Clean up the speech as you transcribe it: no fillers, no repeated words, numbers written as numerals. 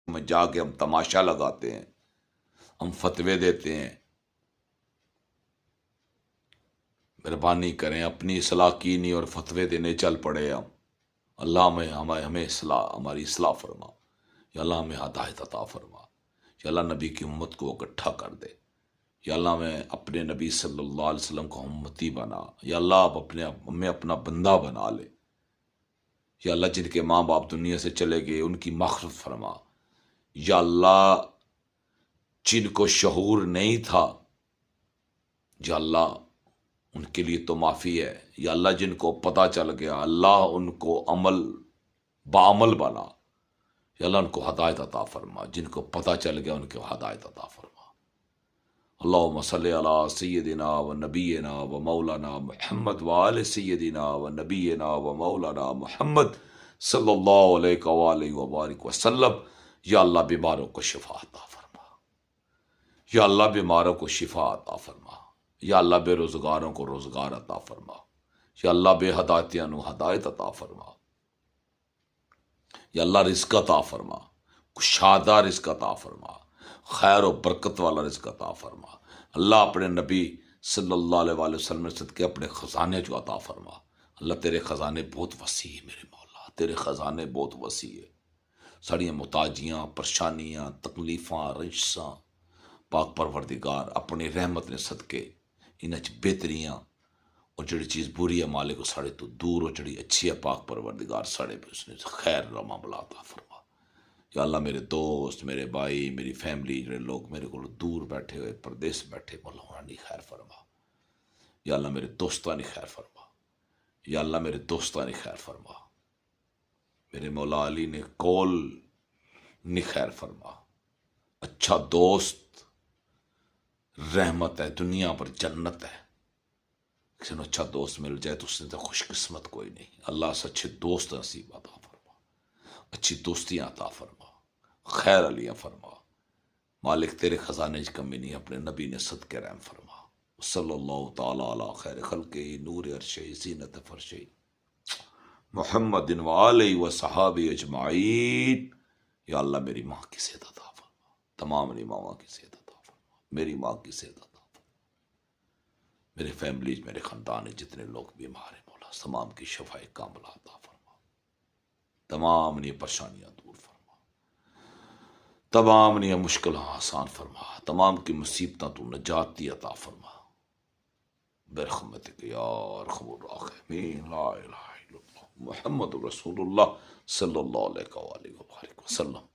میں جا کے ہم تماشا لگاتے ہیں، ہم فتوے دیتے ہیں. مہربانی کریں، اپنی اصلاح کی نہیں اور فتوے دینے چل پڑے ہم. اللہ ہمیں ہماری اصلاح فرما. یا اللہ ہمیں ہدایت عطا فرما. یا اللہ نبی کی امت کو اکٹھا کر دے. یا اللہ ہمیں اپنے نبی صلی اللہ علیہ وسلم کو امتی بنا. یا اللہ آپ ہمیں اپنا بندہ بنا لے. یا اللہ جن کے ماں باپ دنیا سے چلے گئے ان کی مغفرت فرما. یا اللہ جن کو شعور نہیں تھا، یا اللہ ان کے لیے تو معافی ہے. یا اللہ جن کو پتہ چل گیا، اللہ ان کو بعمل بنا. یا اللہ ان کو ہدایت عطا فرما. جن کو پتہ چل گیا ان کو ہدایت عطا فرما. اللہم صلی علی سیدنا و نبینا و مولانا محمد و آل سیدنا و نبینا و مولانا محمد صلی اللہ علیہ وآلہ وبارک وسلم. یا اللہ بیماروں کو شفا عطا فرما. یا اللہ بیماروں کو شفا عطا فرما. یا اللہ بے روزگاروں کو روزگار عطا فرما. یا اللہ بے ہدایتیاں نو ہدایت عطا فرما. یا اللہ رزق عطا فرما، کشادہ رزق عطا فرما، خیر و برکت والا رزق عطا فرما. اللہ اپنے نبی صلی اللہ علیہ وآلہ وسلم نے صدقے اپنے خزانے جو عطا فرما. اللہ تیرے خزانے بہت وسیع ہے میرے مولا، تیرے خزانے بہت وسیع ہے. ساڑیاں محتاجیاں، پریشانیاں، تکلیفاں، رنجساں پاک پروردگار اپنی رحمت نے صدقے انہاں چ بہتریاں اور جڑی چیز بری ہے مالک ساڑے تو دور اور جڑی اچھی ہے پاک پروردگار ساڑے پہ اس نے خیر رما بلا عطا فرما. یا اللہ میرے دوست، میرے بھائی، میری فیملی جڑے لوگ میرے کو دور بیٹھے ہوئے پردیس بیٹھے، مولا انہاں دی خیر فرما. یا اللہ میرے دوستاں دی خیر فرما. یا اللہ میرے دوستاں دی خیر فرما. میرے مولا علی نے کول نی خیر فرما. اچھا دوست رحمت ہے، دنیا پر جنت ہے. کسی نے اچھا دوست مل جائے تو اس نے تو خوش قسمت کوئی نہیں. اللہ سے اچھے دوست نصیب عطا فرما، اچھی دوستیاں عطا فرما، خیر علیاں فرما. مالک تیرے خزانے کی کمی نہیں، اپنے نبی نے صدقے رحم فرما. صلی اللہ تعالی علی خیر خلقہ نور عرشہ زینت فرشہ محمد و آلہ و صحابہ اجمعین. یا اللہ میری ماں کی صحت عطا فرما، تمام میری ماما کی صحت عطا فرما، میری ماں کی صحت عطا فرما، میرے فیملی میرے خاندان جتنے لوگ بیمار ہیں مولا تمام کی شفا کاملہ عطا فرما. تمام نی پریشانیاں دور فرما، تمام نی مشکلیں آسان فرما، تمام کی مصیبتاں تو نجات دی عطا فرما. برحمتک یا ارحم الراحمین. لا الہ الا اللہ محمد رسول اللہ صلی اللہ علیہ وآلہ وسلم.